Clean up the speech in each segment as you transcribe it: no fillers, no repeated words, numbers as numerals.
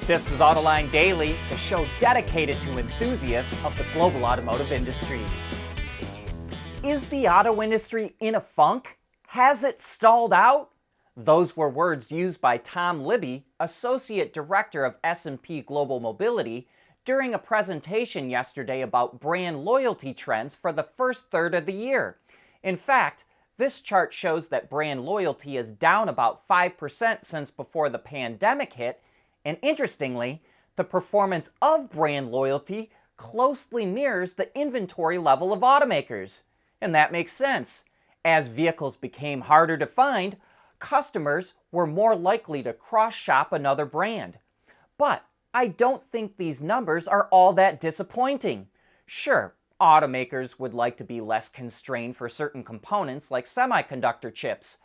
This is Autoline Daily, the show dedicated to enthusiasts of the global automotive industry. Is the auto industry in a funk? Has it stalled out? Those were words used by Tom Libby, Associate Director of S&P Global Mobility, during a presentation yesterday about brand loyalty trends for the first third of the year. In fact, this chart shows that brand loyalty is down about 5% since before the pandemic hit, and interestingly, the performance of brand loyalty closely mirrors the inventory level of automakers. And that makes sense. As vehicles became harder to find, customers were more likely to cross-shop another brand. But I don't think these numbers are all that disappointing. Sure, automakers would like to be less constrained for certain components like semiconductor chips,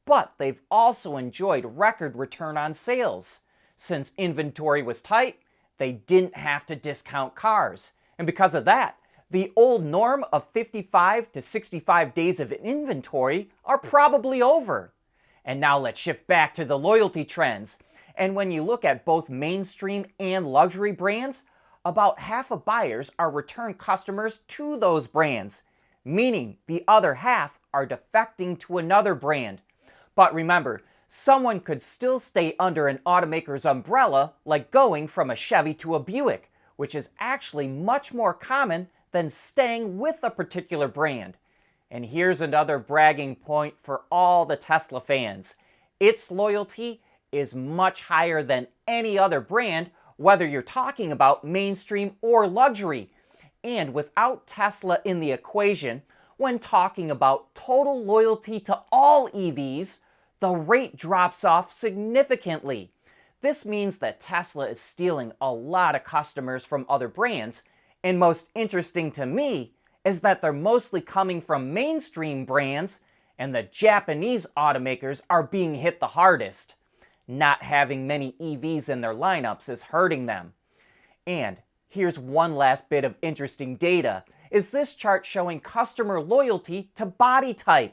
but they've also enjoyed record return on sales. Since inventory was tight, they didn't have to discount cars. And because of that, the old norm of 55 to 65 days of inventory are probably over. And now let's shift back to the loyalty trends. And when you look at both mainstream and luxury brands, about half of buyers are return customers to those brands, meaning the other half are defecting to another brand. But remember, someone could still stay under an automaker's umbrella, like going from a Chevy to a Buick, which is actually much more common than staying with a particular brand. And here's another bragging point for all the Tesla fans. Its loyalty is much higher than any other brand, whether you're talking about mainstream or luxury. And without Tesla in the equation, when talking about total loyalty to all EVs, the rate drops off significantly. This means that Tesla is stealing a lot of customers from other brands, and most interesting to me is that they're mostly coming from mainstream brands, and the Japanese automakers are being hit the hardest. Not having many EVs in their lineups is hurting them. And here's one last bit of interesting data. Is this chart showing customer loyalty to body type?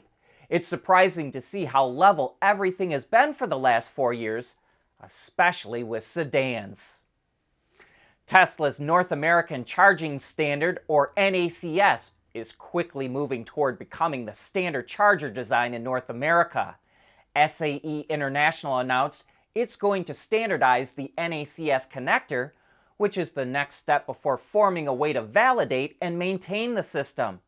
It's surprising to see how level everything has been for the last 4 years, especially with sedans. Tesla's North American Charging Standard, or NACS, is quickly moving toward becoming the standard charger design in North America. SAE International announced it's going to standardize the NACS connector, which is the next step before forming a way to validate and maintain the system.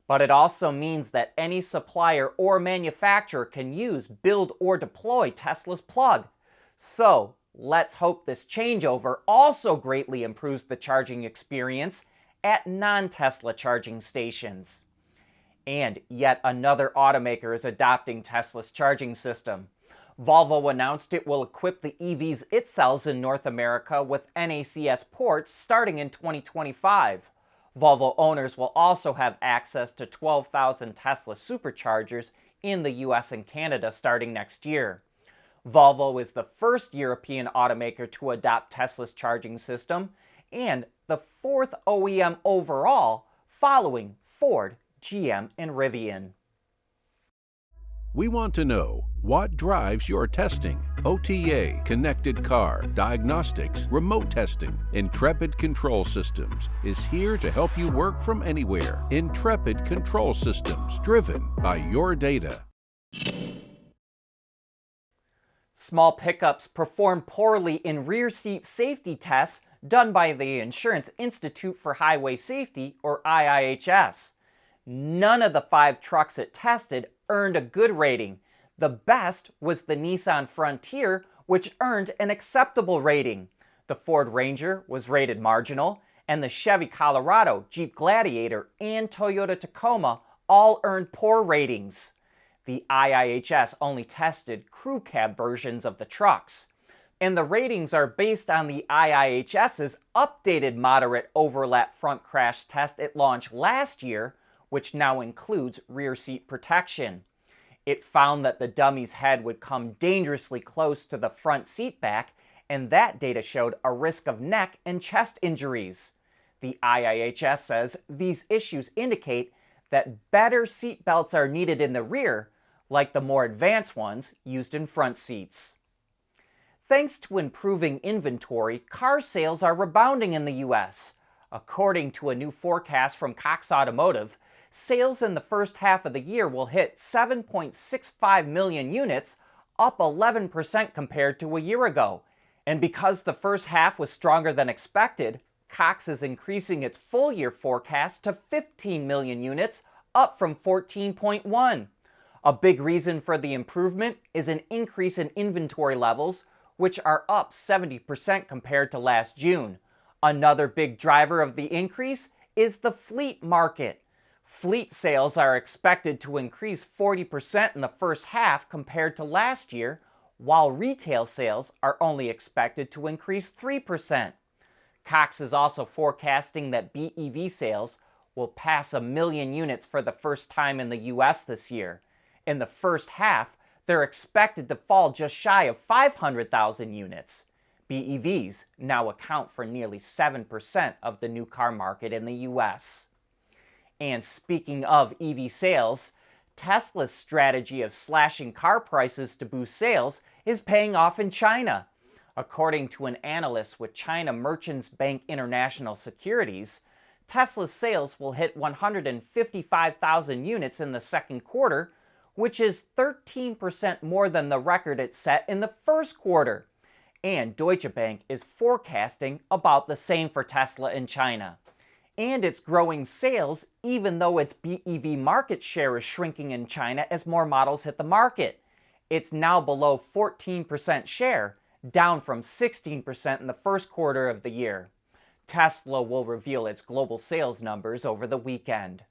But it also means that any supplier or manufacturer can use, build, or deploy Tesla's plug. So let's hope this changeover also greatly improves the charging experience at non-Tesla charging stations. And yet another automaker is adopting Tesla's charging system. Volvo announced it will equip the EVs it sells in North America with NACS ports starting in 2025. Volvo owners will also have access to 12,000 Tesla superchargers in the US and Canada starting next year. Volvo is the first European automaker to adopt Tesla's charging system and the fourth OEM overall, following Ford, GM, and Rivian. We want to know what drives your testing. OTA, connected car, diagnostics, remote testing. Intrepid Control Systems is here to help you work from anywhere. Intrepid Control Systems, driven by your data. Small pickups perform poorly in rear seat safety tests done by the Insurance Institute for Highway Safety, or IIHS. None of the 5 trucks it tested earned a good rating. The best was the Nissan Frontier, which earned an acceptable rating. The Ford Ranger was rated marginal, and the Chevy Colorado, Jeep Gladiator, and Toyota Tacoma all earned poor ratings. The IIHS only tested crew cab versions of the trucks. And the ratings are based on the IIHS's updated moderate overlap front crash test it launched last year, which now includes rear seat protection. It found that the dummy's head would come dangerously close to the front seat back, and that data showed a risk of neck and chest injuries. The IIHS says these issues indicate that better seat belts are needed in the rear, like the more advanced ones used in front seats. Thanks to improving inventory, car sales are rebounding in the U.S. According to a new forecast from Cox Automotive, sales in the first half of the year will hit 7.65 million units, up 11% compared to a year ago. And because the first half was stronger than expected, Cox is increasing its full-year forecast to 15 million units, up from 14.1. A big reason for the improvement is an increase in inventory levels, which are up 70% compared to last June. Another big driver of the increase is the fleet market. Fleet sales are expected to increase 40% in the first half compared to last year, while retail sales are only expected to increase 3%. Cox is also forecasting that BEV sales will pass 1 million units for the first time in the U.S. this year. In the first half, they're expected to fall just shy of 500,000 units. BEVs now account for nearly 7% of the new car market in the U.S. And speaking of EV sales, Tesla's strategy of slashing car prices to boost sales is paying off in China. According to an analyst with China Merchants Bank International Securities, Tesla's sales will hit 155,000 units in the second quarter, which is 13% more than the record it set in the first quarter. And Deutsche Bank is forecasting about the same for Tesla in China. And it's growing sales even though its BEV market share is shrinking in China as more models hit the market. It's now below 14% share, down from 16% in the first quarter of the year. Tesla will reveal its global sales numbers over the weekend.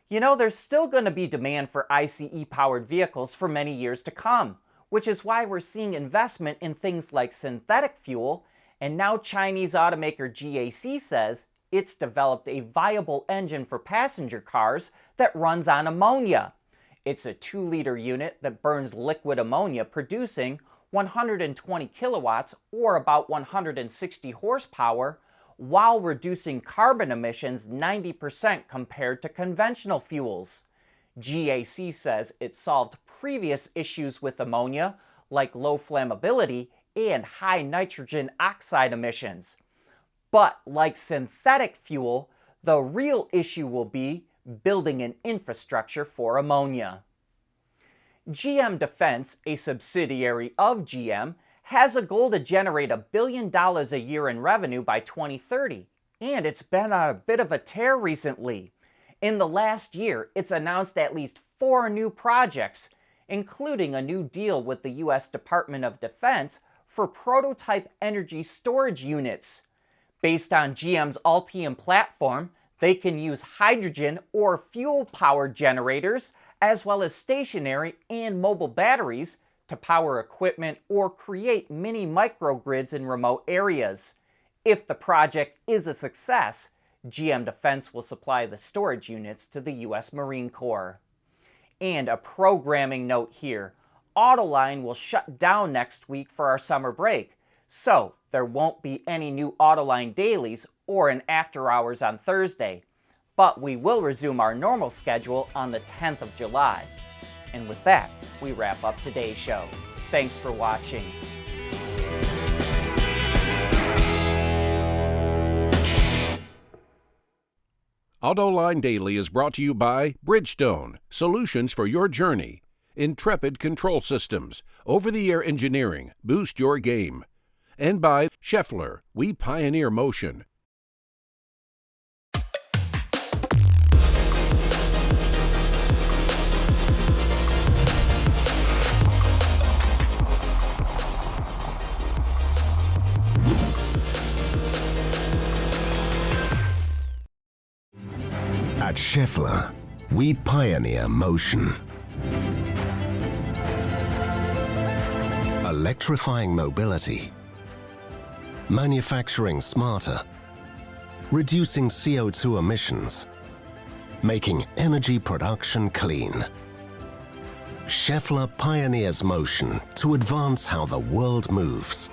You know, there's still going to be demand for ICE-powered vehicles for many years to come, which is why we're seeing investment in things like synthetic fuel, and now Chinese automaker GAC says it's developed a viable engine for passenger cars that runs on ammonia. It's a 2-liter unit that burns liquid ammonia, producing 120 kilowatts or about 160 horsepower, while reducing carbon emissions 90% compared to conventional fuels. GAC says it solved previous issues with ammonia, like low flammability and high nitrogen oxide emissions. But like synthetic fuel, the real issue will be building an infrastructure for ammonia. GM Defense, a subsidiary of GM, has a goal to generate $1 billion a year in revenue by 2030, and it's been on a bit of a tear recently. In the last year, it's announced at least 4 new projects, including a new deal with the U.S. Department of Defense for prototype energy storage units. Based on GM's Ultium platform, they can use hydrogen or fuel-powered generators, as well as stationary and mobile batteries, to power equipment or create mini microgrids in remote areas. If the project is a success, GM Defense will supply the storage units to the U.S. Marine Corps. And a programming note here, Autoline will shut down next week for our summer break, so there won't be any new Autoline dailies or an after hours on Thursday. But we will resume our normal schedule on the 10th of July. And with that, we wrap up today's show. Thanks for watching. Autoline Daily is brought to you by Bridgestone, solutions for your journey. Intrepid Control Systems, over-the-air engineering, boost your game. And by Schaeffler, we pioneer motion. At Schaeffler, we pioneer motion. Electrifying mobility, manufacturing smarter, reducing CO2 emissions, making energy production clean. Schaeffler pioneers motion to advance how the world moves.